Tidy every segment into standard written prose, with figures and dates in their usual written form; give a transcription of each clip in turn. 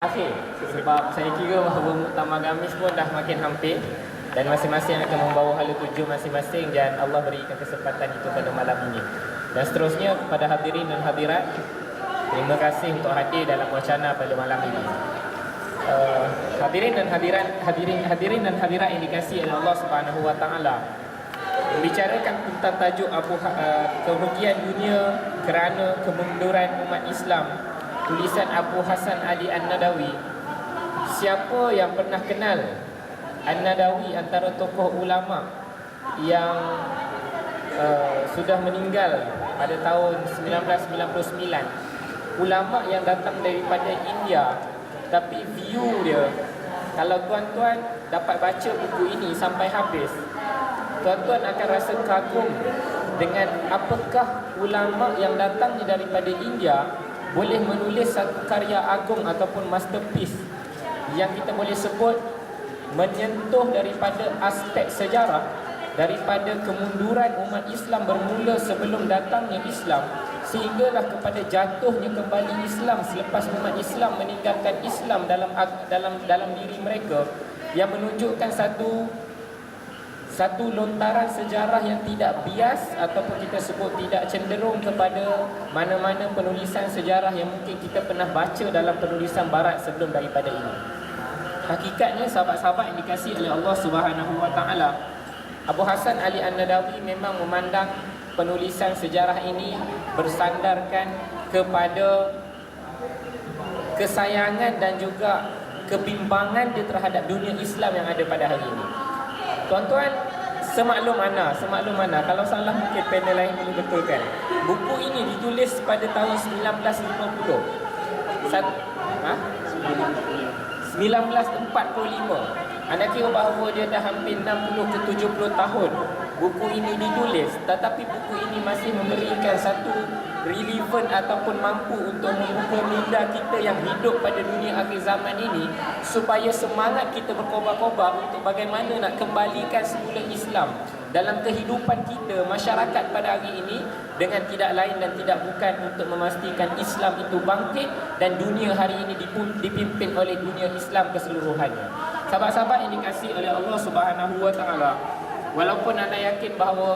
Akhir, sebab saya kira bahawa Muktamar Gamis pun dah makin hampir dan masing-masing akan membawa hala tuju masing-masing dan Allah berikan kesempatan itu pada malam ini. Dan seterusnya kepada hadirin dan hadirat, terima kasih untuk hadir dalam wacana pada malam ini. Hadirin dan hadirat yang dikasihi oleh Allah Subhanahu wa taala, membicarakan tentang tajuk kerugian dunia kerana kemunduran umat Islam, tulisan Abu Hasan Ali An-Nadawi. Siapa yang pernah kenal An-Nadawi, antara tokoh ulama yang sudah meninggal pada tahun 1999, ulama yang datang daripada India, tapi view dia, kalau tuan-tuan dapat baca buku ini sampai habis, tuan-tuan akan rasa kagum dengan apakah ulama yang datang daripada India boleh menulis satu karya agung ataupun masterpiece yang kita boleh sebut menyentuh daripada aspek sejarah, daripada kemunduran umat Islam bermula sebelum datangnya Islam sehinggalah kepada jatuhnya kembali Islam selepas umat Islam meninggalkan Islam dalam diri mereka, yang menunjukkan satu lontaran sejarah yang tidak bias ataupun kita sebut tidak cenderung kepada mana-mana penulisan sejarah yang mungkin kita pernah baca dalam penulisan barat sebelum daripada ini. Hakikatnya sahabat-sahabat yang dikasihi oleh Allah Subhanahu wa taala, Abu Hasan Ali An-Nadawi memang memandang penulisan sejarah ini bersandarkan kepada kesayangan dan juga kebimbangan dia terhadap dunia Islam yang ada pada hari ini. Tuan-tuan, semaklum mana, kalau salah mungkin panel lain boleh betulkan. Buku ini ditulis pada tahun 1950. 1945. Anda kira bahawa dia dah hampir 60 ke 70 tahun buku ini ditulis, tetapi buku ini masih memberikan satu relevan ataupun mampu untuk membuka minda kita yang hidup pada dunia akhir zaman ini, supaya semangat kita berkobar-kobar untuk bagaimana nak kembalikan semula Islam dalam kehidupan kita, masyarakat pada hari ini, dengan tidak lain dan tidak bukan untuk memastikan Islam itu bangkit dan dunia hari ini dipimpin oleh dunia Islam keseluruhannya. Sahabat-sahabat yang dikasihi oleh Allah Subhanahu wa taala, walaupun anda yakin bahawa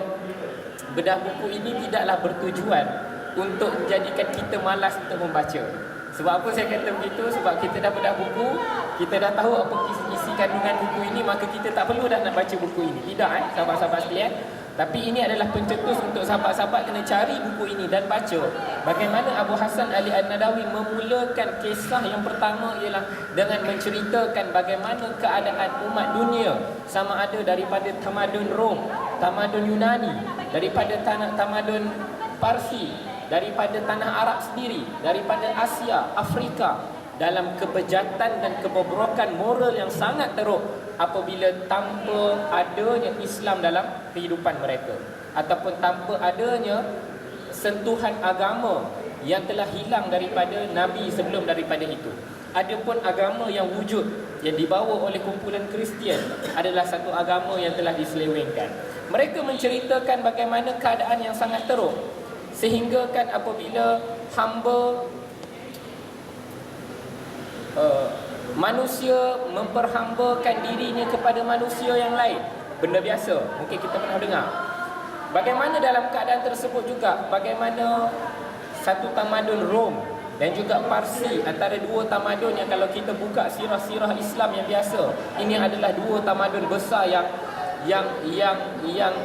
bedah buku ini tidaklah bertujuan untuk menjadikan kita malas untuk membaca. Sebab apa saya kata begitu? Sebab kita dah bedah buku, kita dah tahu apa isi kandungan buku ini, maka kita tak perlu dah nak baca buku ini. Tidak sahabat-sahabat sekalian. Tapi ini adalah pencetus untuk sahabat-sahabat kena cari buku ini dan baca bagaimana Abu Hasan Ali An-Nadawi memulakan kisah yang pertama, ialah dengan menceritakan bagaimana keadaan umat dunia, sama ada daripada tamadun Rom, tamadun Yunani, daripada tamadun Parsi, daripada tanah Arab sendiri, daripada Asia, Afrika, dalam kebejatan dan kebobrokan moral yang sangat teruk apabila tanpa adanya Islam dalam kehidupan mereka, ataupun tanpa adanya sentuhan agama yang telah hilang daripada Nabi sebelum daripada itu. Adapun agama yang wujud yang dibawa oleh kumpulan Kristian adalah satu agama yang telah diselewengkan. Mereka menceritakan bagaimana keadaan yang sangat teruk, sehingga kan apabila hamba manusia memperhambakan dirinya kepada manusia yang lain, benda biasa, mungkin kita pernah dengar. Bagaimana dalam keadaan tersebut juga, bagaimana satu tamadun Rom dan juga Parsi, antara dua tamadun yang kalau kita buka sirah-sirah Islam yang biasa, ini adalah dua tamadun besar yang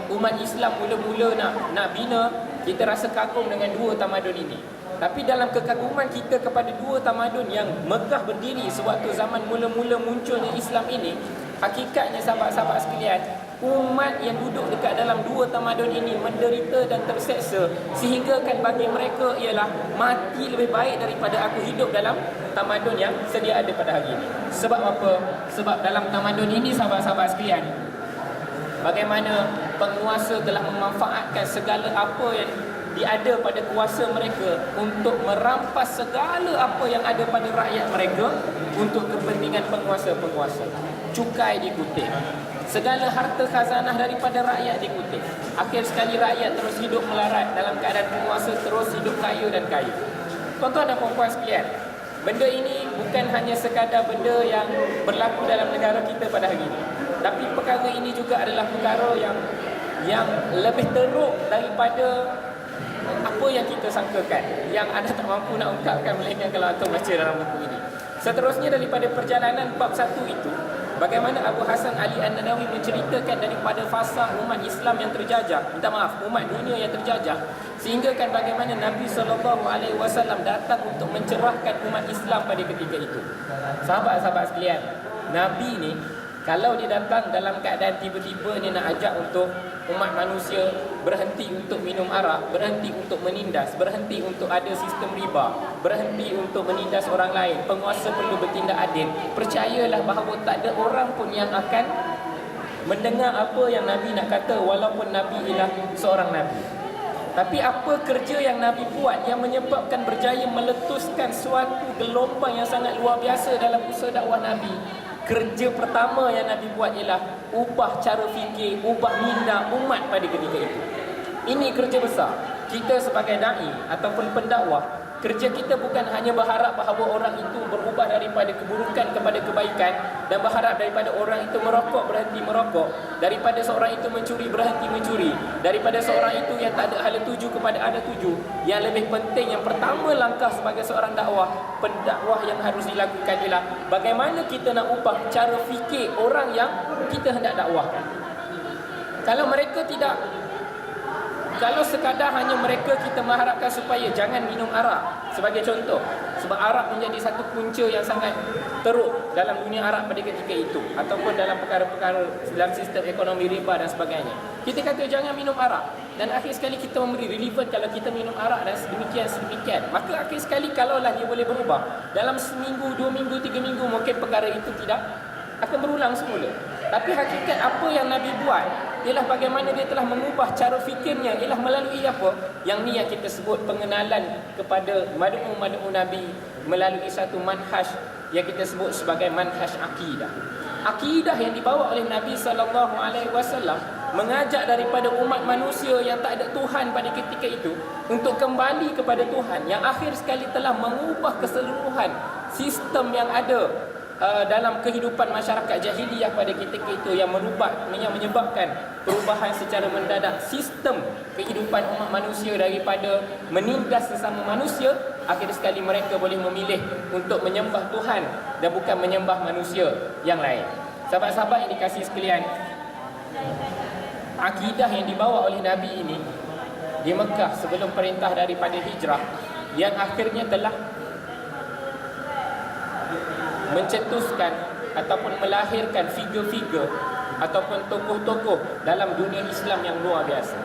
umat Islam mula-mula nak bina. Kita rasa kagum dengan dua tamadun ini. Tapi dalam kekaguman kita kepada dua tamadun yang megah berdiri sewaktu zaman mula-mula munculnya Islam ini, hakikatnya sahabat-sahabat sekalian, umat yang duduk dekat dalam dua tamadun ini menderita dan terseksa, sehingga kan bagi mereka ialah mati lebih baik daripada aku hidup dalam tamadun yang sedia ada pada hari ini. Sebab apa? Sebab dalam tamadun ini sahabat-sahabat sekalian, bagaimana penguasa telah memanfaatkan segala apa yang diada pada kuasa mereka untuk merampas segala apa yang ada pada rakyat mereka untuk kepentingan penguasa-penguasa. Cukai dikutip, segala harta khazanah daripada rakyat dikutip. Akhir sekali rakyat terus hidup melarat dalam keadaan penguasa terus hidup kaya dan kaya. Tuan-tuan dan puan-puan sekalian, benda ini bukan hanya sekadar benda yang berlaku dalam negara kita pada hari ini, tapi perkara ini juga adalah perkara yang lebih teruk daripada apa yang kita sangkakan, yang anda tak mampu nak ungkapkan melainkan kalau anda baca dalam buku ini. Seterusnya daripada perjalanan bab 1 itu, bagaimana Abu Hasan Ali An-Nadawi menceritakan daripada fasa umat Islam yang terjajah, umat dunia yang terjajah, sehingga kan bagaimana Nabi SAW datang untuk mencerahkan umat Islam pada ketika itu. Sahabat-sahabat sekalian, Nabi ni kalau dia datang dalam keadaan tiba-tiba dia nak ajak untuk umat manusia berhenti untuk minum arak, berhenti untuk menindas, berhenti untuk ada sistem riba, berhenti untuk menindas orang lain, penguasa perlu bertindak adil, percayalah bahawa tak ada orang pun yang akan mendengar apa yang Nabi nak kata, walaupun Nabi ialah seorang Nabi. Tapi apa kerja yang Nabi buat yang menyebabkan berjaya meletuskan suatu gelombang yang sangat luar biasa dalam usaha dakwah Nabi? Kerja pertama yang Nabi buat ialah ubah cara fikir, ubah minda umat pada ketika itu. Ini kerja besar. Kita sebagai da'i ataupun pendakwah, kerja kita bukan hanya berharap bahawa orang itu berubah daripada keburukan kepada kebaikan, dan berharap daripada orang itu merokok berhenti merokok, daripada seorang itu mencuri berhenti mencuri, daripada seorang itu yang tak ada hala tuju kepada ada tuju. Yang lebih penting, yang pertama langkah sebagai seorang pendakwah yang harus dilakukan ialah bagaimana kita nak ubah cara fikir orang yang kita hendak dakwahkan. Kalau sekadar hanya mereka kita mengharapkan supaya jangan minum arak sebagai contoh, sebab arak menjadi satu punca yang sangat teruk dalam dunia arak pada ketika itu, ataupun dalam perkara-perkara dalam sistem ekonomi riba dan sebagainya. Kita kata jangan minum arak, dan akhir sekali kita memberi relevan kalau kita minum arak dan sedemikian, maka akhir sekali kalaulah dia boleh berubah dalam seminggu, 2 minggu, 3 minggu, mungkin perkara itu tidak akan berulang semula. Tapi hakikat apa yang Nabi buat ialah bagaimana dia telah mengubah cara fikirnya, ialah melalui apa? Yang ni yang kita sebut pengenalan kepada mad'u Nabi melalui satu manhaj yang kita sebut sebagai manhaj akidah. Akidah yang dibawa oleh Nabi SAW mengajak daripada umat manusia yang tak ada Tuhan pada ketika itu untuk kembali kepada Tuhan, yang akhir sekali telah mengubah keseluruhan sistem yang ada dalam kehidupan masyarakat jahiliyah pada ketika itu, yang menyebabkan perubahan secara mendadak sistem kehidupan umat manusia daripada menindas sesama manusia. Akhir sekali mereka boleh memilih untuk menyembah Tuhan dan bukan menyembah manusia yang lain. Sahabat-sahabat yang dikasihi sekalian, akidah yang dibawa oleh Nabi ini di Mekah sebelum perintah daripada hijrah, yang akhirnya telah mencetuskan ataupun melahirkan figure-figure ataupun tokoh-tokoh dalam dunia Islam yang luar biasa.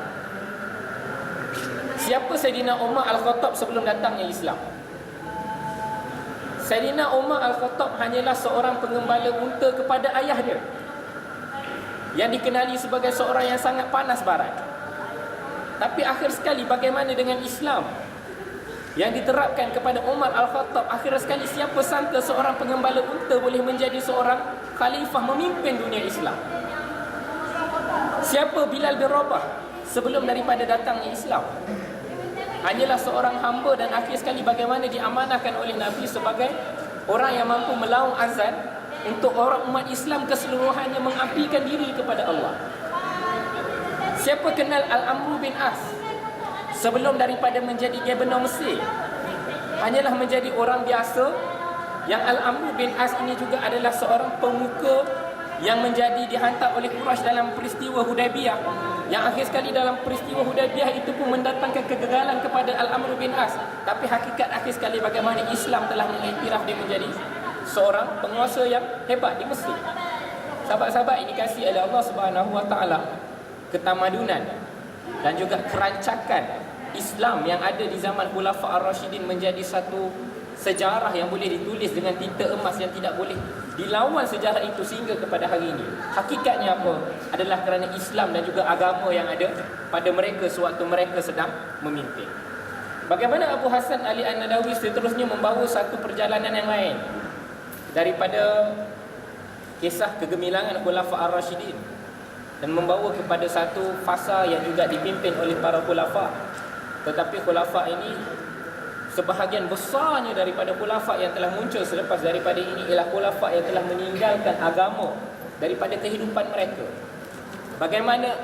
Siapa Sayyidina Umar Al-Khattab sebelum datangnya Islam? Sayyidina Umar Al-Khattab hanyalah seorang pengembala unta kepada ayah dia, yang dikenali sebagai seorang yang sangat panas barat. Tapi akhir sekali bagaimana dengan Islam yang diterapkan kepada Umar Al-Khattab? Akhir sekali siapa sangka seorang pengembala unta boleh menjadi seorang khalifah memimpin dunia Islam? Siapa Bilal bin Rabah sebelum daripada datangnya Islam? Hanyalah seorang hamba, dan akhir sekali bagaimana diamanahkan oleh Nabi sebagai orang yang mampu melaung azan untuk orang umat Islam keseluruhannya mengabdikan diri kepada Allah. Siapa kenal Al-Amru bin As sebelum daripada menjadi Gubernur Mesir? Hanyalah menjadi orang biasa, yang Al-Amru bin As ini juga adalah seorang pemuka yang menjadi dihantar oleh Quraisy dalam peristiwa Hudaybiyah, yang akhir sekali dalam peristiwa Hudaybiyah itu pun mendatangkan kegagalan kepada Al-Amru bin As. Tapi hakikat akhir sekali bagaimana Islam telah mengiktiraf dia menjadi seorang penguasa yang hebat di Mesir. Sahabat-sahabat ini kasih oleh Allah Subhanahu Wa Taala, ketamadunan dan juga kerancakan Islam yang ada di zaman Khulafa Ar-Rasyidin menjadi satu sejarah yang boleh ditulis dengan tinta emas, yang tidak boleh dilawan sejarah itu sehingga kepada hari ini. Hakikatnya apa? Adalah kerana Islam dan juga agama yang ada pada mereka sewaktu mereka sedang memimpin. Bagaimana Abu Hasan Ali An-Nadawi seterusnya membawa satu perjalanan yang lain daripada kisah kegemilangan Khulafa Ar-Rasyidin dan membawa kepada satu fasa yang juga dipimpin oleh para khulafa. Tetapi khulafa ini sebahagian besarnya daripada khulafa yang telah muncul selepas daripada ini ialah khulafa yang telah meninggalkan agama daripada kehidupan mereka. Bagaimana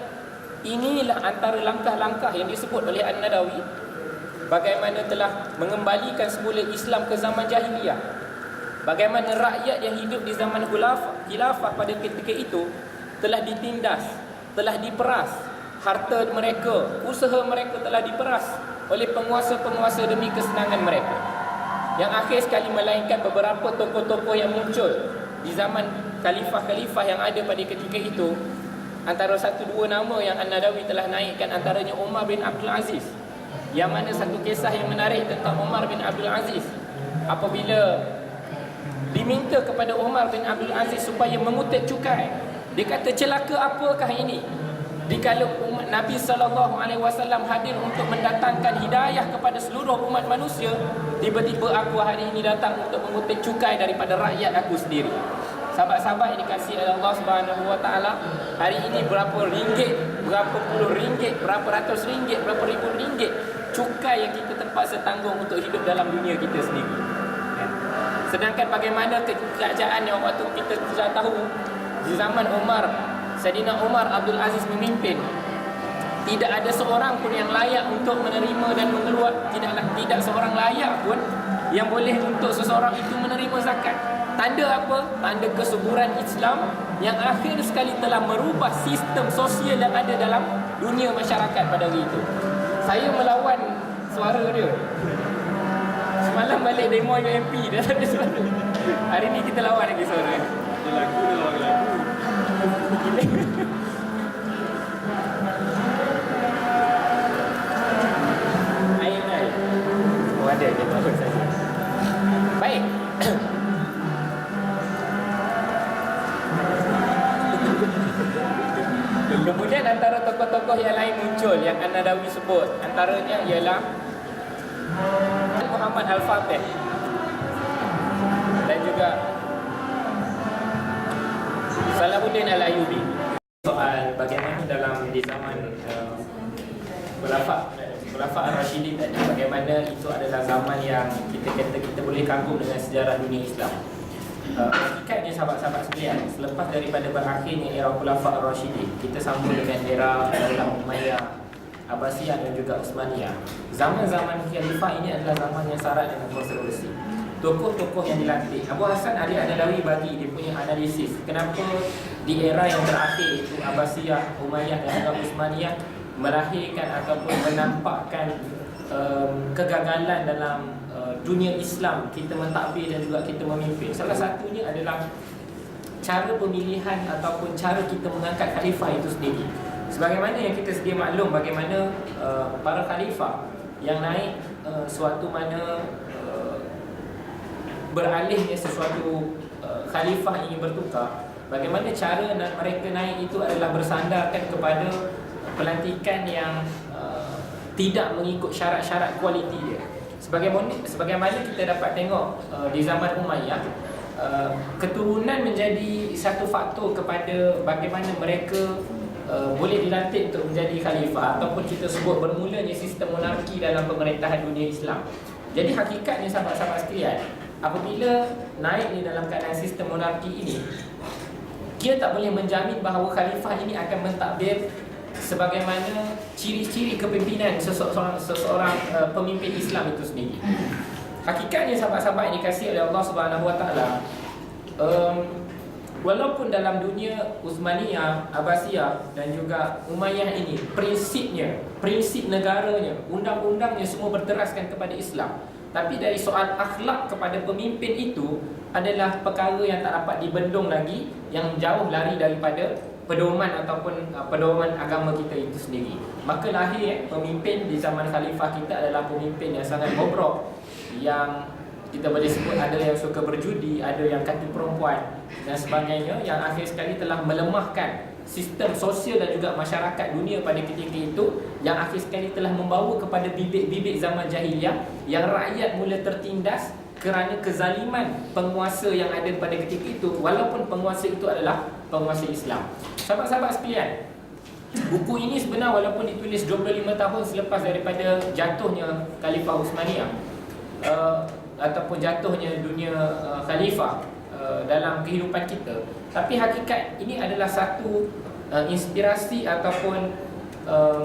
inilah antara langkah-langkah yang disebut oleh An-Nadawi, bagaimana telah mengembalikan semula Islam ke zaman jahiliyah. Bagaimana rakyat yang hidup di zaman khilafah pada ketika itu telah ditindas, telah diperas, harta mereka, usaha mereka telah diperas oleh penguasa-penguasa demi kesenangan mereka. Yang akhir sekali melainkan beberapa tokoh-tokoh yang muncul di zaman khalifah-khalifah yang ada pada ketika itu. Antara satu dua nama yang An-Nadawi telah naikkan, antaranya Umar bin Abdul Aziz. Yang mana satu kisah yang menarik tentang Umar bin Abdul Aziz, apabila diminta kepada Umar bin Abdul Aziz supaya mengutip cukai, dia kata, celaka apakah ini dikala Nabi SAW hadir untuk mendatangkan hidayah kepada seluruh umat manusia, tiba-tiba aku hari ini datang untuk mengutip cukai daripada rakyat aku sendiri. Sahabat-sahabat yang dikasihi oleh Allah Subhanahu Wa Taala, hari ini berapa ringgit, berapa puluh ringgit, berapa ratus ringgit, berapa ribu ringgit cukai yang kita terpaksa tanggung untuk hidup dalam dunia kita sendiri. Sedangkan bagaimana kerajaan yang waktu kita sudah tahu di zaman Umar, Saidina Umar Abdul Aziz memimpin, tidak ada seorang pun yang layak untuk menerima dan mengeluar, tidak seorang layak pun yang boleh untuk seseorang itu menerima zakat. Tanda apa? Tanda kesuburan Islam yang akhir sekali telah merubah sistem sosial yang ada dalam dunia masyarakat pada hari itu. Saya melawan suara dia. Semalam balik demo UMP, dah ada suara. Hari ni kita lawan lagi suara. Dia lagu. Air. Oh ada, dia tahu saja. Baik. Kemudian antara tokoh-tokoh yang lain muncul yang An-Nadawi sebut, antaranya ialah Muhammad Al-Fatih dan juga Salahuddin Al-Ayyubi. Soal bagaimana dalam di zaman Khulafa' Ar-Rasyidin tadi, bagaimana itu adalah zaman yang kita boleh kagum dengan sejarah dunia Islam. Hakikatnya sahabat-sahabat sekalian, selepas daripada berakhirnya era Khulafa' Ar-Rasyidin, kita sambung dengan era Umayyah, Abbasiyah dan juga Utsmaniyah. Zaman-zaman khalifah ini adalah zaman yang syarat dengan kontroversi. Tokoh-tokoh yang dilantik, Abu Hasan Ali An-Nadawi bagi dia punya analisis kenapa di era yang terakhir itu Abbasiyah, Umayyah dan juga Utsmaniyah melahirkan ataupun menampakkan kegagalan dalam dunia Islam, kita mentadbir dan juga kita memimpin. Salah satunya adalah cara pemilihan ataupun cara kita mengangkat khalifah itu sendiri. Sebagaimana yang kita sedia maklum, bagaimana para khalifah yang naik suatu mana beralihnya sesuatu khalifah ingin bertukar, bagaimana cara mereka naik itu adalah bersandarkan kepada pelantikan yang tidak mengikut syarat-syarat kualiti dia. Sebagaimana kita dapat tengok di zaman Umayyah, keturunan menjadi satu faktor kepada bagaimana mereka boleh dilantik untuk menjadi khalifah, ataupun kita sebut bermulanya sistem monarki dalam pemerintahan dunia Islam. Jadi hakikatnya sahabat-sahabat sekalian, apabila naik ni dalam keadaan sistem monarki ini, dia tak boleh menjamin bahawa khalifah ini akan mentadbir sebagaimana ciri-ciri kepimpinan seseorang pemimpin Islam itu sendiri. Hakikatnya sahabat-sahabat yang dikasihi oleh Allah Subhanahu Wa Taala, walaupun dalam dunia Utsmaniyah, Abbasiyah dan juga Umayyah ini prinsip negaranya, undang-undangnya semua berteraskan kepada Islam, tapi dari soal akhlak kepada pemimpin itu adalah perkara yang tak dapat dibendung lagi, yang jauh lari daripada pedoman ataupun pedoman agama kita itu sendiri. Maka lahir pemimpin di zaman khalifah kita adalah pemimpin yang sangat bobrok, yang kita boleh sebut ada yang suka berjudi, ada yang kaki perempuan dan sebagainya, yang akhir sekali telah melemahkan sistem sosial dan juga masyarakat dunia pada ketika itu, yang akhir sekali telah membawa kepada bibit-bibit zaman jahiliyah yang rakyat mula tertindas kerana kezaliman penguasa yang ada pada ketika itu, walaupun penguasa itu adalah penguasa Islam. Sahabat-sahabat sekalian, buku ini sebenarnya walaupun ditulis 25 tahun selepas daripada jatuhnya Khalifah Utsmaniyah, ataupun jatuhnya dunia khalifah dalam kehidupan kita. Tapi hakikat ini adalah satu inspirasi ataupun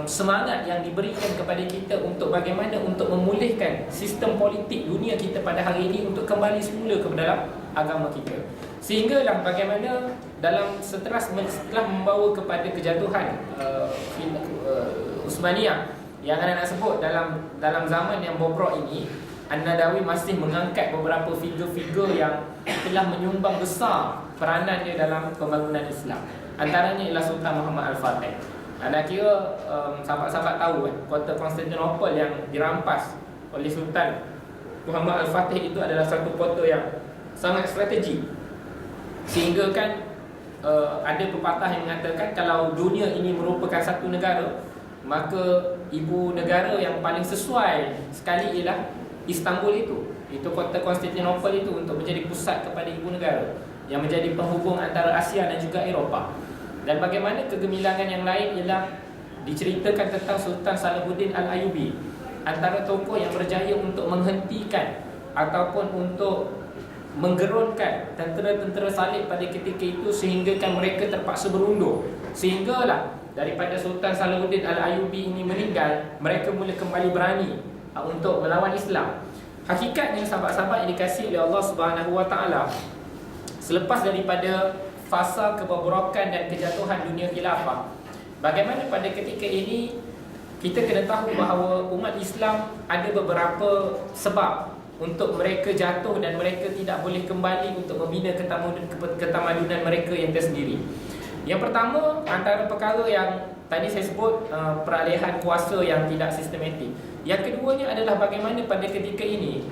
semangat yang diberikan kepada kita untuk bagaimana untuk memulihkan sistem politik dunia kita pada hari ini untuk kembali semula ke dalam agama kita. Sehinggalah bagaimana dalam setelah membawa kepada kejatuhan Uthmaniyah yang anda nak sebut dalam zaman yang bobrok ini, An-Nadawi masih mengangkat beberapa figur-figur yang telah menyumbang besar peranannya dalam pembangunan Islam. Antaranya ialah Sultan Muhammad Al-Fatih. Anda kira sahabat-sahabat tahu kan, kota Konstantinopel yang dirampas oleh Sultan Muhammad Al-Fatih itu adalah satu kota yang sangat strategik. Sehingga kan ada pepatah yang mengatakan kalau dunia ini merupakan satu negara, maka ibu negara yang paling sesuai sekali ialah Istanbul itu kota Konstantinopel itu untuk menjadi pusat kepada ibu negara yang menjadi penghubung antara Asia dan juga Eropah. Dan bagaimana kegemilangan yang lain ialah diceritakan tentang Sultan Salahuddin Al-Ayyubi, antara tokoh yang berjaya untuk menghentikan ataupun untuk menggerunkan tentera-tentera salib pada ketika itu, sehingga kan mereka terpaksa berundur. Sehinggalah daripada Sultan Salahuddin Al-Ayyubi ini meninggal, mereka mula kembali berani untuk melawan Islam. Hakikatnya sahabat-sahabat yang dikasihi oleh Allah Subhanahu Wa Taala, selepas daripada fasa kebobrokan dan kejatuhan dunia khilafah, bagaimana pada ketika ini kita kena tahu bahawa umat Islam ada beberapa sebab untuk mereka jatuh dan mereka tidak boleh kembali untuk membina ketamadunan mereka yang tersendiri. Yang pertama, antara perkara yang tadi saya sebut, peralihan kuasa yang tidak sistematik. Yang keduanya adalah bagaimana pada ketika ini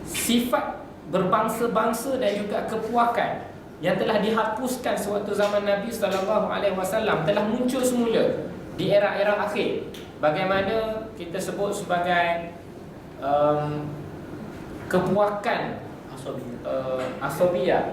sifat berbangsa-bangsa dan juga kepuakan yang telah dihapuskan sewaktu zaman Nabi SAW telah muncul semula di era-era akhir. Bagaimana kita sebut sebagai kepuakan Asabiyah.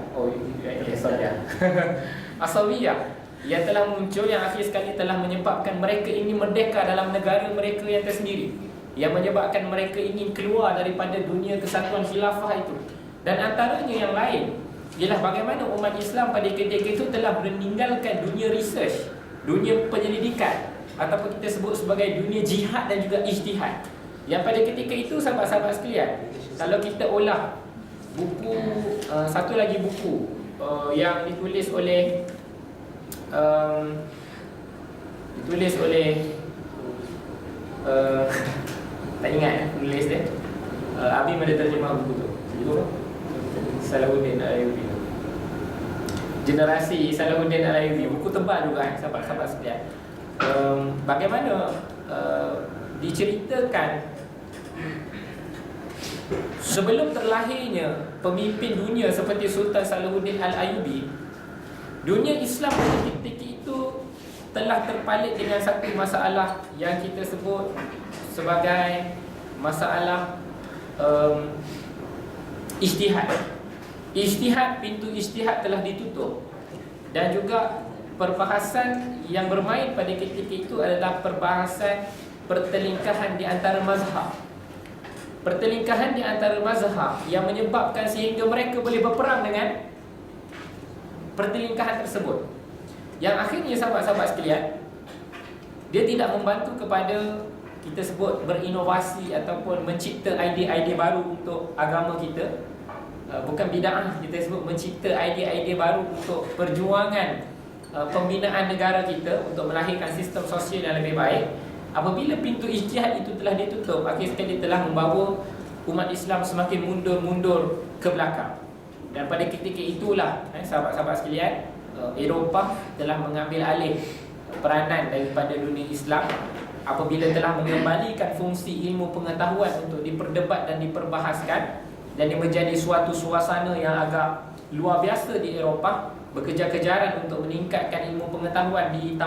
Asabiyah yang telah muncul, yang akhir sekali telah menyebabkan mereka ingin merdeka dalam negara mereka yang tersendiri, yang menyebabkan mereka ingin keluar daripada dunia kesatuan khilafah itu. Dan antaranya yang lain ialah bagaimana umat Islam pada ketika itu telah meninggalkan dunia research, dunia penyelidikan, ataupun kita sebut sebagai dunia jihad dan juga ijtihad. Yang pada ketika itu sahabat-sahabat sekalian, kalau kita olah buku, satu lagi buku yang ditulis oleh tak ingat penulis dia, Abi ada terjemah buku tu. Itu Salahuddin Al-Ayyubi, Generasi Salahuddin Al-Ayyubi. Buku tebal juga sahabat-sahabat sekalian. Bagaimana diceritakan sebelum terlahirnya pemimpin dunia seperti Sultan Salahuddin Al-Ayyubi, dunia Islam pada ketika itu telah terpalit dengan satu masalah yang kita sebut sebagai masalah ijtihad. Ijtihad, pintu ijtihad telah ditutup. Dan juga perbahasan yang bermain pada ketika itu adalah perbahasan pertelingkahan di antara mazhab. Pertelingkahan di antara mazhab yang menyebabkan sehingga mereka boleh berperang dengan pertelingkahan tersebut, yang akhirnya sahabat-sahabat sekalian, dia tidak membantu kepada kita sebut berinovasi ataupun mencipta idea-idea baru untuk agama kita. Bukan bid'ah, kita sebut mencipta idea-idea baru untuk perjuangan pembinaan negara kita untuk melahirkan sistem sosial yang lebih baik. Apabila pintu ijtihad itu telah ditutup, akhir sekali telah membawa umat Islam semakin mundur-mundur ke belakang. Dan pada ketika itulah sahabat-sahabat sekalian, Eropah telah mengambil alih peranan daripada dunia Islam apabila telah mengembalikan fungsi ilmu pengetahuan untuk diperdebat dan diperbahaskan, dan dia menjadi suatu suasana yang agak luar biasa di Eropah, berkejar-kejaran untuk meningkatkan ilmu pengetahuan di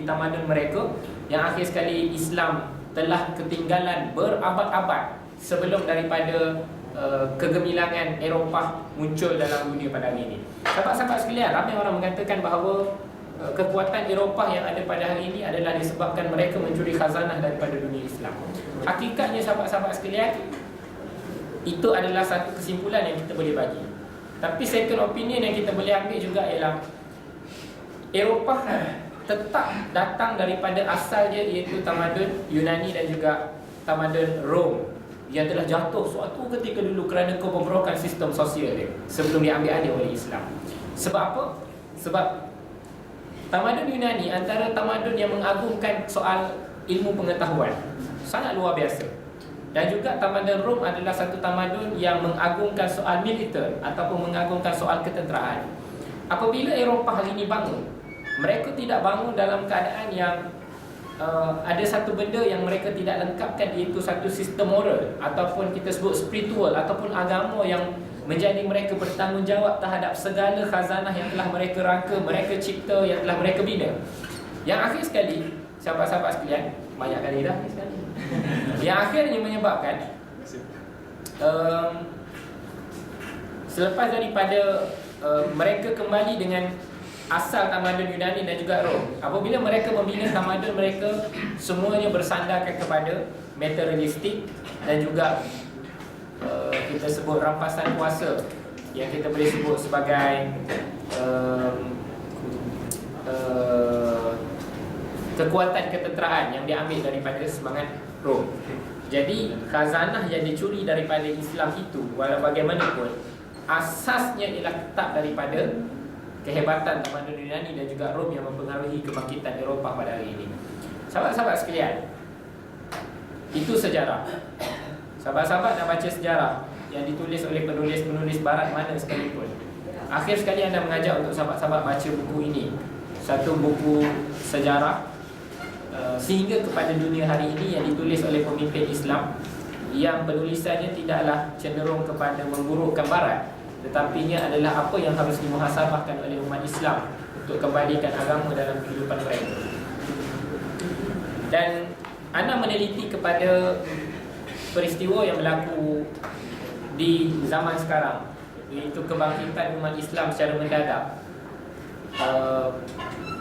tamadun mereka, yang akhir sekali Islam telah ketinggalan berabad-abad sebelum daripada kegemilangan Eropah muncul dalam dunia pada hari ini. Sahabat-sahabat sekalian, ramai orang mengatakan bahawa kekuatan Eropah yang ada pada hari ini adalah disebabkan mereka mencuri khazanah daripada dunia Islam. Hakikatnya sahabat-sahabat sekalian, Itu adalah satu kesimpulan yang kita boleh bagi. Tapi second opinion yang kita boleh ambil juga ialah Eropah tetap datang daripada asal dia, iaitu tamadun Yunani dan juga tamadun Rom, yang telah jatuh suatu ketika dulu kerana kebobrokan sistem sosial dia sebelum diambil alih oleh Islam. Sebab apa? Sebab tamadun Yunani antara tamadun yang mengagungkan soal ilmu pengetahuan, sangat luar biasa. Dan juga tamadun Rom adalah satu tamadun yang mengagungkan soal militer ataupun mengagungkan soal ketenteraan. Apabila Eropah hari ini bangun, mereka tidak bangun dalam keadaan yang ada satu benda yang mereka tidak lengkapkan, iaitu satu sistem moral ataupun kita sebut spiritual ataupun agama yang menjadi mereka bertanggungjawab terhadap segala khazanah yang telah mereka rangka, mereka cipta, yang telah mereka bina. Yang akhir sekali, sahabat-sahabat sekalian, banyak kali dah sekali. Yang akhirnya menyebabkan selepas daripada mereka kembali dengan asal tamadun Yunani dan juga Rom, apabila mereka membina tamadun mereka, semuanya bersandarkan kepada materialistik dan juga kita sebut rampasan kuasa, yang kita boleh sebut sebagai kekuatan ketenteraan yang diambil daripada semangat Rom. Jadi khazanah yang dicuri daripada Islam itu, walau bagaimanapun, asasnya ialah tetap daripada kehebatan tamadun Yunani dan juga Rom yang mempengaruhi kebangkitan Eropah pada hari ini. Sahabat-sahabat sekalian, itu sejarah. Sahabat-sahabat nak baca sejarah yang ditulis oleh penulis-penulis barat mana sekalipun, akhir sekali anda mengajak untuk sahabat-sahabat baca buku ini, satu buku sejarah sehingga kepada dunia hari ini yang ditulis oleh pemimpin Islam, yang penulisannya tidaklah cenderung kepada memburukkan barat, tetapinya adalah apa yang harus dimuhasabahkan oleh umat Islam untuk kembalikan agama dalam kehidupan mereka. Dan anda meneliti kepada peristiwa yang berlaku di zaman sekarang, iaitu kebangkitan umat Islam secara mendadak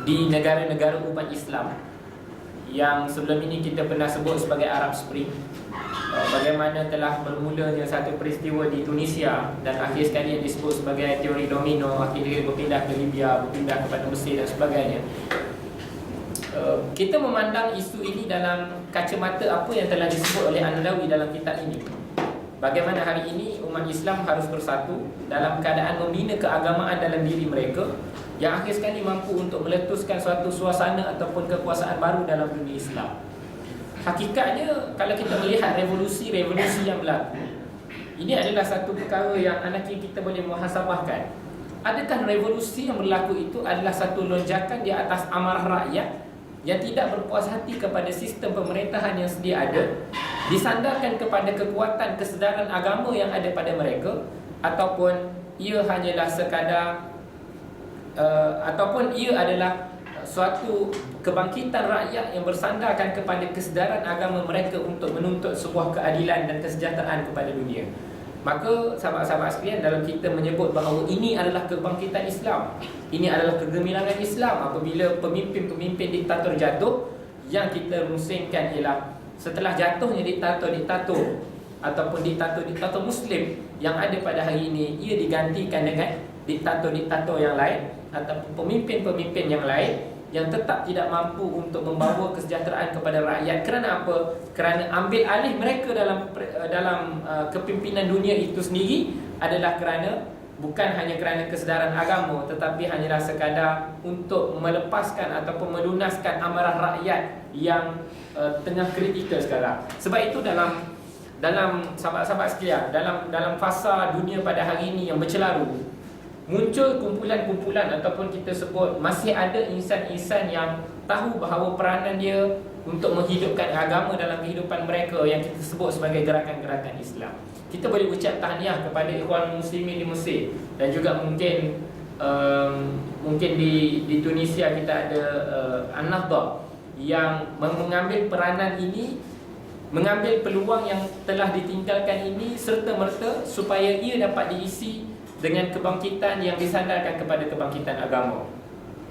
di negara-negara umat Islam yang sebelum ini kita pernah sebut sebagai Arab Spring. Bagaimana telah bermulanya satu peristiwa di Tunisia dan akhir sekali yang disebut sebagai teori domino, akhirnya berpindah ke Libya, berpindah kepada Mesir dan sebagainya. Kita memandang isu ini dalam kacamata apa yang telah disebut oleh An-Nawawi dalam kitab ini. Bagaimana hari ini umat Islam harus bersatu dalam keadaan membina keagamaan dalam diri mereka, yang akhir sekali mampu untuk meletuskan suatu suasana ataupun kekuasaan baru dalam dunia Islam. Hakikatnya, kalau kita melihat revolusi-revolusi yang berlaku, ini adalah satu perkara yang anak kita boleh muhasabahkan. Adakah revolusi yang berlaku itu adalah satu lonjakan di atas amarah rakyat yang tidak berpuas hati kepada sistem pemerintahan yang sedia ada, disandarkan kepada kekuatan kesedaran agama yang ada pada mereka, ataupun ia hanyalah sekadar ataupun ia adalah suatu kebangkitan rakyat yang bersandarkan kepada kesedaran agama mereka untuk menuntut sebuah keadilan dan kesejahteraan kepada dunia. Maka sahabat-sahabat sekalian, dalam kita menyebut bahawa ini adalah kebangkitan Islam, ini adalah kegemilangan Islam apabila pemimpin-pemimpin diktator jatuh, yang kita rusingkan ialah setelah jatuhnya diktator-diktator ataupun diktator-diktator Muslim yang ada pada hari ini, ia digantikan dengan diktator-diktator yang lain ataupun pemimpin-pemimpin yang lain yang tetap tidak mampu untuk membawa kesejahteraan kepada rakyat. Kerana apa? Kerana ambil alih mereka dalam kepimpinan dunia itu sendiri adalah kerana bukan hanya kerana kesedaran agama, tetapi hanyalah sekadar untuk melepaskan ataupun melunaskan amarah rakyat yang tengah kritikal sekarang. Sebab itu dalam sahabat-sahabat sekalian, dalam fasa dunia pada hari ini yang bercelaru, muncul kumpulan-kumpulan ataupun kita sebut masih ada insan-insan yang tahu bahawa peranan dia untuk menghidupkan agama dalam kehidupan mereka, yang kita sebut sebagai gerakan-gerakan Islam. Kita boleh ucap tahniah kepada ikhwan muslimin di Mesir, dan juga mungkin di Tunisia kita ada An-Nahdha yang mengambil peranan ini, mengambil peluang yang telah ditinggalkan ini serta-merta supaya ia dapat diisi dengan kebangkitan yang disandarkan kepada kebangkitan agama.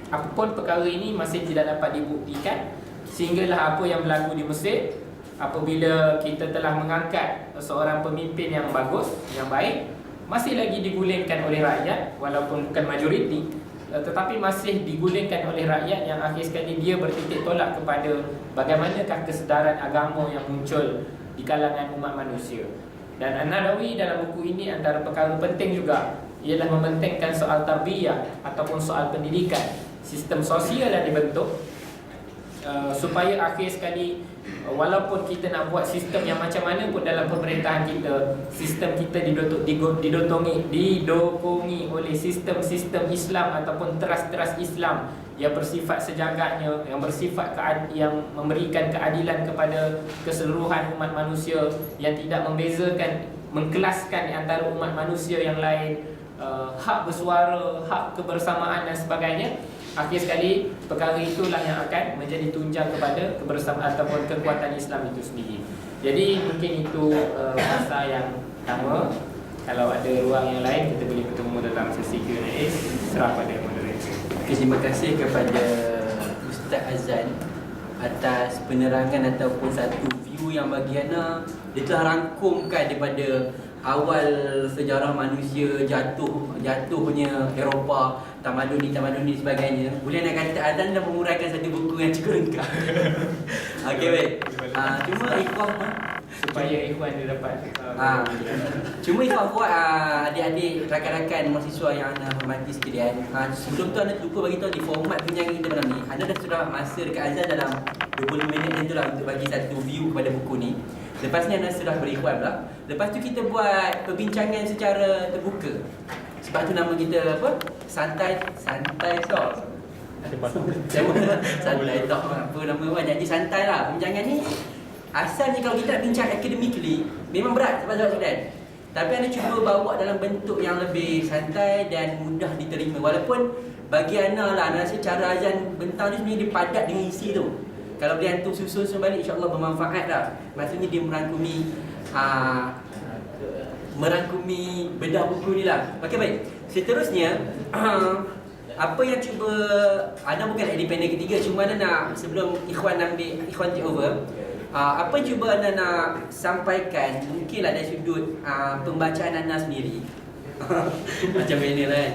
Apapun perkara ini masih tidak dapat dibuktikan, sehinggalah apa yang berlaku di Mesir apabila kita telah mengangkat seorang pemimpin yang bagus, yang baik, masih lagi digulingkan oleh rakyat walaupun bukan majoriti, tetapi masih digulingkan oleh rakyat yang akhir sekali dia bertitik tolak kepada bagaimanakah kesedaran agama yang muncul di kalangan umat manusia. Dan An-Nawawi dalam buku ini antara perkara penting juga ialah mementingkan soal tarbiyah ataupun soal pendidikan, sistem sosial yang dibentuk supaya akhir sekali walaupun kita nak buat sistem yang macam mana pun dalam pemerintahan kita, sistem kita didokongi oleh sistem-sistem Islam ataupun teras-teras Islam yang bersifat sejagatnya, yang bersifat yang memberikan keadilan kepada keseluruhan umat manusia, yang tidak membezakan, mengkelaskan antara umat manusia yang lain, hak bersuara, hak kebersamaan dan sebagainya. Akhir sekali perkara itulah yang akan menjadi tunjang kepada kebersamaan ataupun kekuatan Islam itu sendiri. Jadi mungkin itu masa yang pertama. Kalau ada ruang yang lain kita boleh bertemu dalam sesi Q&A. Serah pada moderator. Terima kasih kepada Ustaz Azan atas penerangan ataupun satu view yang bagi Ana dia telah rangkumkan daripada awal sejarah manusia jatuhnya Eropah, tamadun ni sebagainya. Boleh nak kata Azan dah menguraikan satu buku yang cukup lengkap. Okey baik. Cuma ikhwan supaya ikhwan dia dapat cuma ikhwan buat adik-adik rakan-rakan mahasiswa yang anda hormati sekalian. Sebelum tu anda lupa bagi tahu di format perbincangan kita malam ni. Anda dah sudah masa dekat Azan dalam 25 minit macam tu lah untuk bagi satu view kepada buku ni. Lepas ni anda sudah berikhwan pula. Lepas tu kita buat perbincangan secara terbuka. Sebab tu nama kita apa? Santai talk. Santai talk apa nama kan? Jadi santai lah. Perbincangan ni asalnya kalau kita nak bincang academically memang berat sebab sekalian. Tapi anda cuba bawa dalam bentuk yang lebih santai dan mudah diterima. Walaupun bagi Ana lah, Ana rasa cara Azan bentang ni sebenarnya dia padat dengan isi tu. Kalau boleh hantu susun balik, insyaAllah bermanfaat lah. Maksudnya dia merangkumi bedah buku ni lah. Okey baik. Seterusnya apa yang cuba Ana bukan independen ketiga, cuma Ana nak sebelum Ikhwan take over, apa yang cuba Ana nak sampaikan mungkinlah dari sudut pembacaan Ana sendiri. Macam ini lah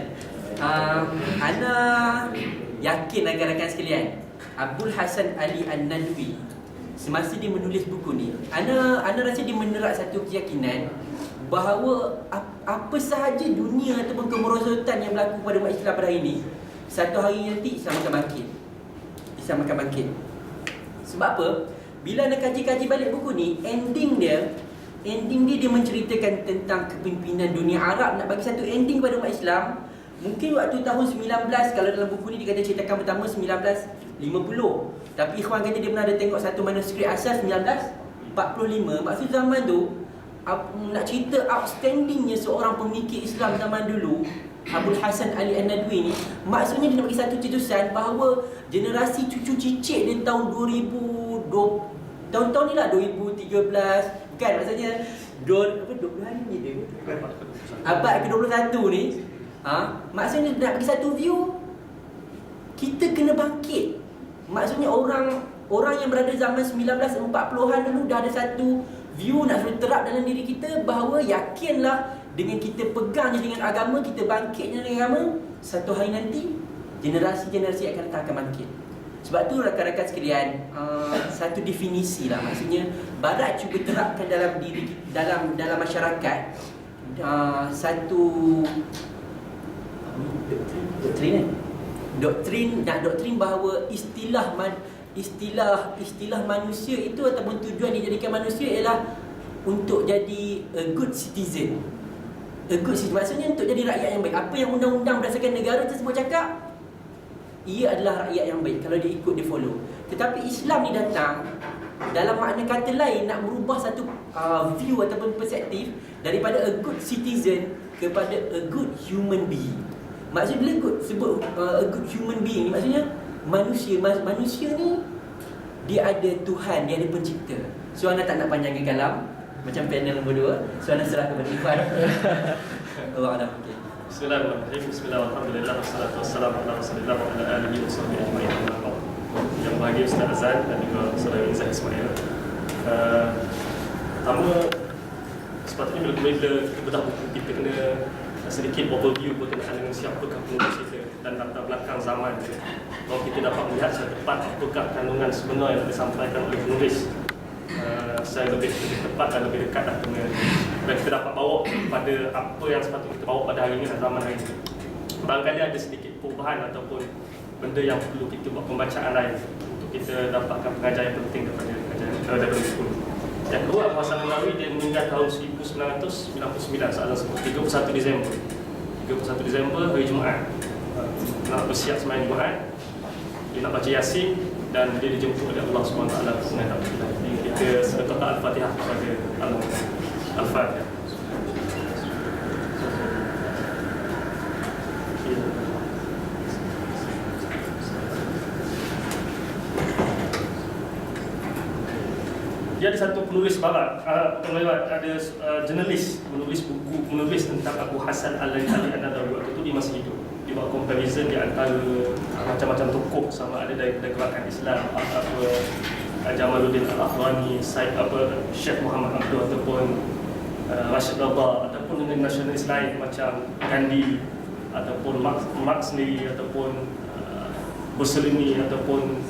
kan. Ana yakin rakan-rakan sekalian, Abdul Hasan Ali An-Nadwi semasa dia menulis buku ni, Ana rasa dia menerak satu keyakinan bahawa apa sahaja dunia ataupun kemerosotan yang berlaku pada umat Islam pada hari ini, satu hari nanti Islam akan bangkit. Sebab apa? Bila anda kaji-kaji balik buku ni, ending dia menceritakan tentang kepimpinan dunia Arab. Nak bagi satu ending pada umat Islam, mungkin waktu tahun 19, kalau dalam buku ni dia kata ceritakan pertama 1950. Tapi ikhwan kata dia pernah ada tengok satu manuskrip asas 1945. Maksud zaman tu nak cerita outstandingnya seorang pemikir Islam zaman dulu, Abdul Hasan Ali An-Nadwi ni, maksudnya dia nak bagi satu cetusan bahawa generasi cucu cicit dia tahun 2020, tahun-tahun ni lah 2013, bukan maksudnya 20 hari ni dia abad ke-21 ni, maksudnya nak bagi satu view kita kena bangkit. Maksudnya orang yang berada zaman 1940-an dulu dah ada satu view nak suruh terap dalam diri kita bahawa yakinlah dengan kita pegangnya dengan agama, kita bangkitnya dengan agama, satu hari nanti generasi-generasi akan datang akan bangkit. Sebab tu rakan-rakan sekalian, satu definisi lah, maksudnya Barat cuba terapkan dalam diri, dalam masyarakat satu doktrin bahawa istilah manusia itu ataupun tujuan dijadikan manusia ialah untuk jadi a good citizen. Maksudnya untuk jadi rakyat yang baik. Apa yang undang-undang berdasarkan negara tersebut cakap, ia adalah rakyat yang baik. Kalau dia ikut, dia follow. Tetapi Islam ni datang dalam makna kata lain nak merubah satu view ataupun perspektif daripada a good citizen kepada a good human being. Maksud bila sebut a good human being ni, maksudnya manusia ni dia ada Tuhan, dia ada pencipta. So anda tak nak panjangkan kalam macam panel nombor 2. So anda serah kepada Ikhwan. Allah Alam. Okay. Bismillahirrahmanirrahim. Bismillahirrahmanirrahim. Wassalatu wassalamu ala Rasulillah wa ala alihi wa sahbihi ajma'in. Yang bahagia Ustaz Azan dan juga Saudara Izzah Ismail. Pertama, sepatutnya bila kita bedah buku, kita kena sedikit overview berkenaan dengan siapakah penulis kita dan latar belakang zaman dia. Kalau kita dapat melihat secara tepat apakah kandungan sebenar yang disampaikan oleh penulis secara lebih tepat dan lebih dekat dan kita dapat bawa pada apa yang sepatutnya kita bawa pada hari ini dan zaman hari ini. Barangkali ada sedikit perubahan ataupun benda yang perlu kita buat pembacaan lain untuk kita dapatkan pengajaran yang penting daripada buku. Yang kedua, Abu Hasan An-Nadawi dia meninggal tahun 1999, salah sebut 31 Disember. 31 Disember hari Jumaat. Nak bersiap sembahyang Jumaat, dia nak baca Yasin dan dia dijemput oleh Allah SWT untuk menghadap kiblat. Kita sedekahkan Al-Fatihah kepada Al-Fatihah. Dia ada satu penulis barat, ada jurnalis menulis tentang Abu Hasan An-Nadawi. Waktu itu dia masih hidup. Dia buat comparison di antara macam-macam tokoh, sama ada dari gerakan Islam, Jamaluddin Al-Afghani, Syekh Muhammad Abdul ataupun Rashid Rida, ataupun dengan nasionalis lain macam Gandhi ataupun Marx sendiri, ataupun Mussolini, ataupun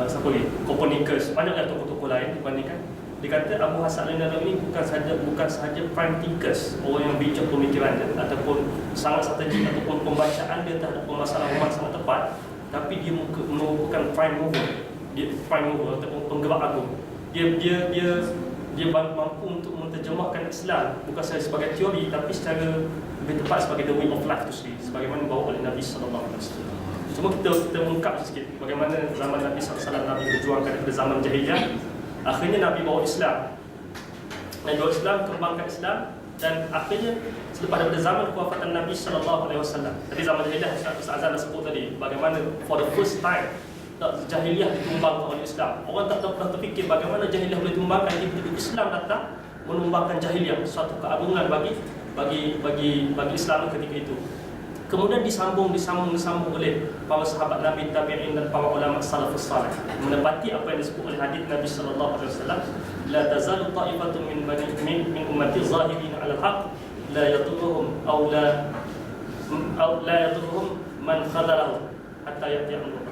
siapa lagi? Copernicus, banyaklah tokoh-tokoh lain dibandingkan. Dia kata Abu Hasan An-Nadawi ini bukan sahaja prime thinkers, orang yang bijak pemikiran dia, ataupun sangat strategik, ataupun pembacaan dia terhadap permasalahan umat sangat tepat, tapi dia merupakan prime mover. Dia prime mover ataupun penggerak agung. Dia mampu untuk menterjemahkan Islam bukan sahaja sebagai teori, tapi secara lebih tepat sebagai the way of life itu sendiri, sebagaimana dibawa oleh Nabi SAW. Cuma kita mengungkap sikit bagaimana zaman Nabi SAW, Nabi berjuangkan daripada zaman jahiliyah. Akhirnya Nabi bawa Islam. Nabi bawa Islam, kembangkan Islam, dan akhirnya selepas daripada zaman kewafatan Nabi SAW. Tadi zaman jahiliyah Ustaz Azan dah sebut tadi bagaimana for the first time jahiliyah ditumbangkan oleh Islam. Orang tak pernah terfikir bagaimana jahiliyah boleh ditumbangkan. Tiba-tiba Islam datang menumbangkan jahiliyah, suatu keagungan bagi Islam ketika itu. Kemudian disambung oleh para sahabat Nabi, tabi'in dan para ulama salafus salih, menepati apa yang disebut oleh hadis Nabi sallallahu alaihi wasallam, la tazalu ta'ifatun min ummati zahirin 'ala al-haq la yadurruhum la yadurruhum man khadalahum hatta ya'ti amrullah.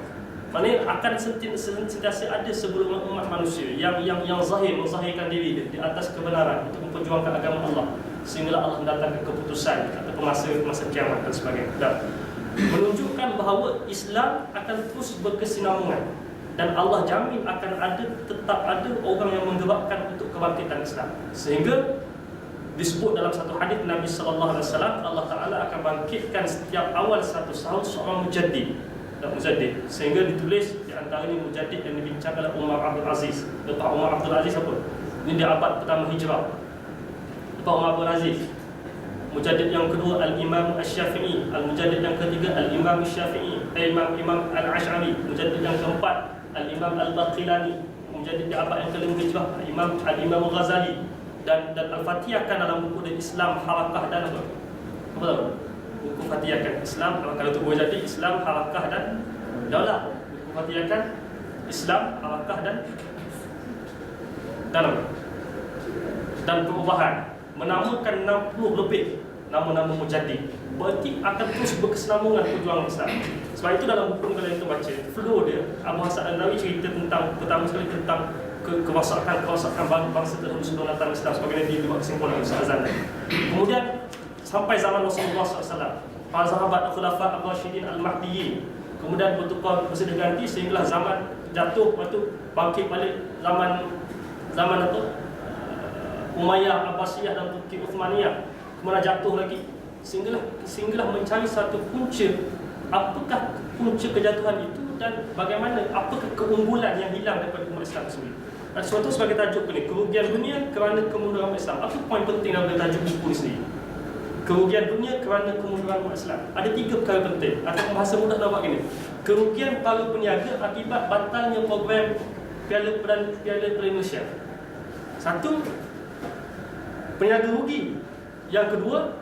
Maknanya akan sentiasa ada sebelum umat manusia yang menzahirkan diri di atas kebenaran untuk memperjuangkan agama Allah, sehinggalah Allah mendatangkan keputusan atau masa kiamat dan sebagainya. Dan menunjukkan bahawa Islam akan terus berkesinambungan dan Allah jamin akan tetap ada orang yang menggerakkan untuk kebangkitan Islam. Sehingga disebut dalam satu hadis Nabi sallallahu alaihi wasallam, Allah Taala akan bangkitkan setiap awal satu tahun seorang mujaddid. Sehingga ditulis di antaranya mujaddid yang dibincangkan oleh Umar Abdul Aziz. Lepas Umar Abdul Aziz apa? Ini di abad pertama Hijrah. Umar Abdul Aziz. Mujaddid yang kedua Al-Imam Asy-Syafi'i. Al-Mujaddid yang ketiga Al-Imam Asy-Syafi'i, Imam Al-Ash'ari. Mujaddid yang keempat Al-Imam Al-Baqilani. Mujaddid di abad yang kelima Hijrah Al-Imam Ghazali. Dan Al-Fatihah kan dalam buku dari Islam, Harakah dan apa? Apa tahu? Buku Fatihah kan Islam, kalau itu boleh jadi Islam, Harakah dan Daulah. Buku Fatihah kan Islam, Harakah dan perubahan. Menamakan 60 lebih nama-nama mujaddid. Berarti akan terus berkesinambungan perjuangan Islam. Sebab itu dalam buku kalau kita baca, flow dia, Abu Hasan An-Nadawi cerita tentang, pertama sekali tentang kerosakan bangsa terdahulu sebelum datang Islam, sebagaimana dia buat kesimpulan Ustaz Azan. Kemudian sampai zaman Rasulullah SAW, para sahabat Khulafa Ar-Rasyidin Al-Mahdiyyin, kemudian bertukar bersedia ganti sehinggalah zaman jatuh, lepas tu bangkit balik zaman apa? Umayyah, Abbasiyah dan Turki Uthmaniyah, kemudian jatuh lagi, sehinggalah mencari satu punca, apakah punca kejatuhan itu dan bagaimana, apakah keunggulan yang hilang daripada umat Islam sendiri. Dan suatu sebagai tajuk ini, kerugian dunia kerana kemunduran umat Islam. Apa poin penting dalam tajuk buku ini sendiri? Kerugian dunia kerana kemunduran umat Islam. Ada 3 perkara penting, atau bahasa mudah nak buat gini. Kerugian para peniaga akibat batalnya program Piala Malaysia. Satu, peniaga rugi. Yang kedua,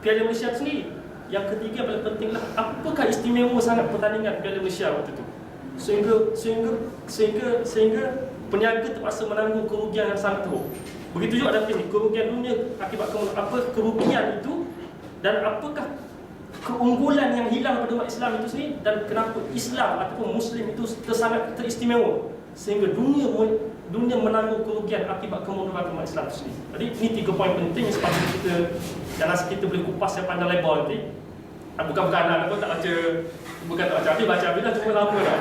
Piala Malaysia sendiri. Yang ketiga paling pentinglah, apakah istimewa sangat pertandingan Piala Malaysia waktu itu, sehingga peniaga terpaksa menanggung kerugian yang sangat teruk. Begitu juga ada ini, kerugian dunia akibat apa kerugian itu, dan apakah keunggulan yang hilang pada umat Islam itu sendiri, dan kenapa Islam ataupun Muslim itu sangat teristimewa sehingga dunia menanggung kerugian akibat kemunduran umat Islam itu sendiri. Jadi ini 3 poin penting yang sepatutnya kita, dan rasa kita boleh kupas yang panjang lebar nanti. Bukan anak pun tak baca, bukan tak baca, habis baca dah cuma lama dah.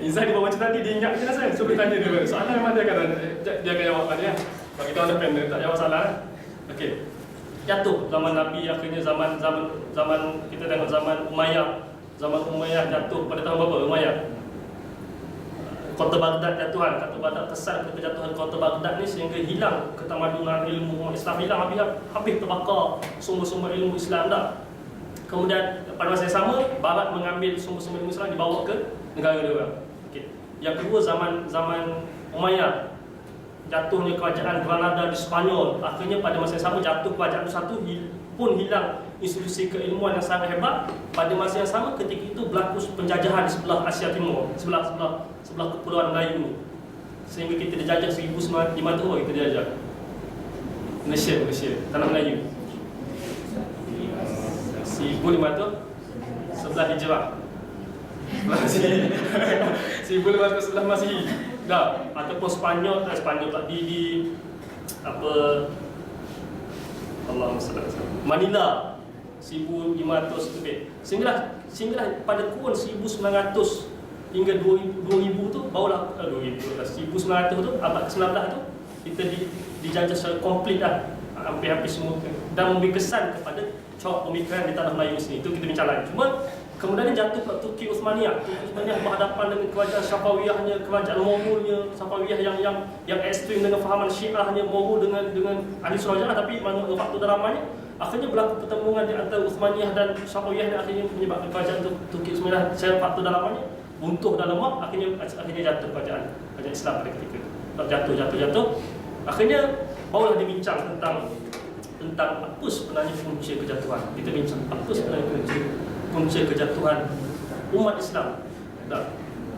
Insan dia bawa macam tadi, dia ingat je lah saya. So dia tanya dia, soalan memang dia akan jawab pada dia. Kalau kita ada pen, tak jawab salah. Okey. Jatuh zaman Nabi, akhirnya zaman kita tengok zaman Umayyah jatuh pada tahun berapa Umayyah? Kota Baghdad jatuhan, kota Baghdad tersat kejatuhan kota Baghdad ni sehingga hilang ketamadunan ilmu umat Islam, hilang habis terbakar sumber-sumber ilmu Islam dah. Kemudian pada masa yang sama, Barat mengambil sumber-sumber ilmu Islam dibawa ke negara dia orang. Okey. Yang kedua zaman Umayyah, jatuhnya kerajaan Granada di Spanyol. Akhirnya pada masa yang sama jatuh kerajaan satu pun hilang institusi keilmuan yang sangat hebat. Pada masa yang sama ketika itu berlaku penjajahan di sebelah Asia Timur, sebelah kepulauan Melayu ni. Sehingga kita dijajah 1500 orang kita dijajah. Malaysia, tanah Melayu. 1500 sebelah Hijrah. 1500 sebelah Masihi. Dah, ataupun Spanyol tak di apa Allahumma salli alaihi wasallam. Manila 1500 lebih. Sehinggalah pada kurun 1900 hingga 2000 tu barulah 1900 tu abad ke-19 tu kita dijajah secara komplit dah, hampir semua, dan memberi kesan kepada corak pemikiran di tanah Melayu sini. Itu kita bincang lagi. Cuma kemudian jatuh ke Turki Uthmaniyah. Turki Uthmaniyah berhadapan dengan kerajaan Safawiyahnya, kerajaan Mogulnya, Safawiyah yang ekstrim dengan fahaman Syiahnya, Mogul dengan ahli surajah, tapi waktu dramanya akhirnya berlaku pertemuan di antara Uthmaniyah dan Safawiyah yang akhirnya menyebabkan kerajaan Turki Uthmaniyah saya waktu dramanya runtuh dan lemah, akhirnya jatuh kerajaan Islam pada ketika itu. Jatuh. Akhirnya barulah dibincang tentang apa sebenarnya punca kejatuhan. Kita bincang apa sebenarnya punca kejatuhan umat Islam.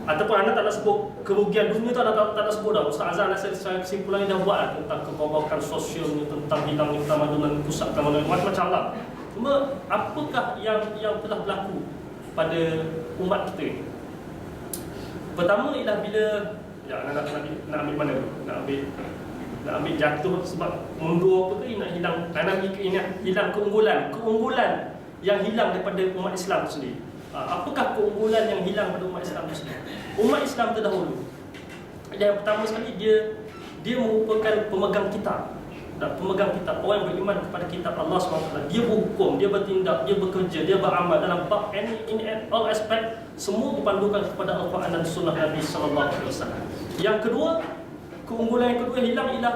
Ataupun anda tak nak sebut kerugian dunia tu, anda tak nak sebut dah. Ustaz Azhar secara kesimpulannya dah buat tentang kebawakan sosialnya, tentang hilangnya ketamadunan, pusat ketamadunan, macam-macam lah. Cuma apakah yang telah berlaku pada umat kita ini? Pertama ialah bila nak ambil mana dulu? Nak ambil jatuh sebab mundur apa ke, nak hilang keunggulan yang hilang daripada umat Islam itu sendiri. Apakah keunggulan yang hilang pada umat Islam itu sendiri? Umat Islam terdahulu, yang pertama sekali dia merupakan pemegang kitab. Orang yang beriman kepada kitab Allah SWT. Dia berhukum, dia bertindak, dia bekerja, dia beramal dalam bab in all aspect, semua dipandukan kepada Al-Quran dan Sunnah Nabi SAW. Yang kedua, keunggulan yang kedua hilang ialah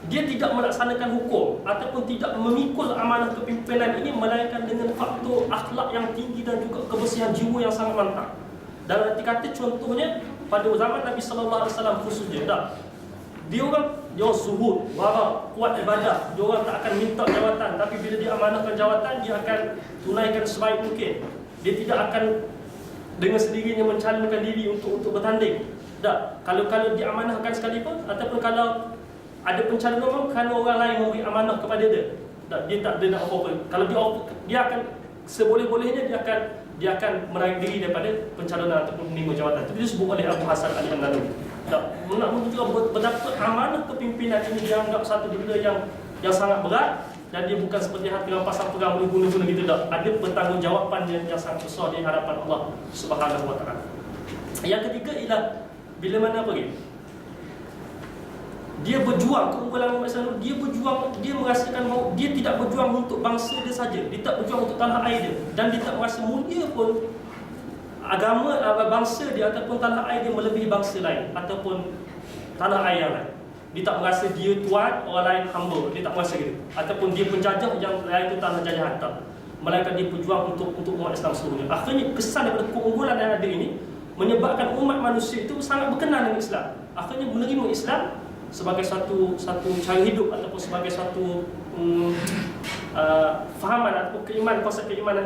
dia tidak melaksanakan hukum ataupun tidak memikul amanah kepimpinan ini, melainkan dengan faktor akhlak yang tinggi dan juga kebersihan jiwa yang sangat mantap. Dalam arti kata, contohnya pada zaman Nabi SAW khususnya, dia orang zuhud, wara, kuat ibadah. Dia orang tak akan minta jawatan, tapi bila dia amanahkan jawatan, dia akan tunaikan sebaik mungkin. Dia tidak akan dengan sendirinya mencalonkan diri untuk bertanding. Kalau diamanahkan sekalipun, ataupun kalau ada pencalonan kerana orang lain memberi amanah kepada dia, dia tak nak apa-apa. Kalau dia akan seboleh-bolehnya dia akan menarik diri daripada pencalonan ataupun menerima jawatan. Itu disebut oleh Abu Hasan Al-Andalus. Nak menunjukkan betapa amanah kepimpinan ini dianggap satu benda yang sangat berat, dan dia bukan seperti hati rampasan perang boleh guna-guna gitu. Ada pertanggungjawapan yang sangat besar di hadapan Allah Subhanahu Wa Taala. Yang ketiga ialah bila mana pergi, dia berjuang keunggulan umat Islam. Dia merasakan bahawa dia tidak berjuang untuk bangsa dia saja, dia tak berjuang untuk tanah air dia, dan dia tak merasa mulia pun agama bangsa dia ataupun tanah air dia melebihi bangsa lain ataupun tanah air yang lain. Dia tak merasa dia tuan, orang lain hamba. Dia tak merasa gitu. Ataupun dia penjajah, yang lain itu tanah jajahan. Tak. Melainkan dia berjuang untuk umat Islam seluruhnya. Akhirnya kesan daripada keunggulan yang ada ini menyebabkan umat manusia itu sangat berkenan dengan Islam. Akhirnya menerima Islam sebagai satu cara hidup ataupun sebagai satu fahaman ataupun keimanan, konsep keimanan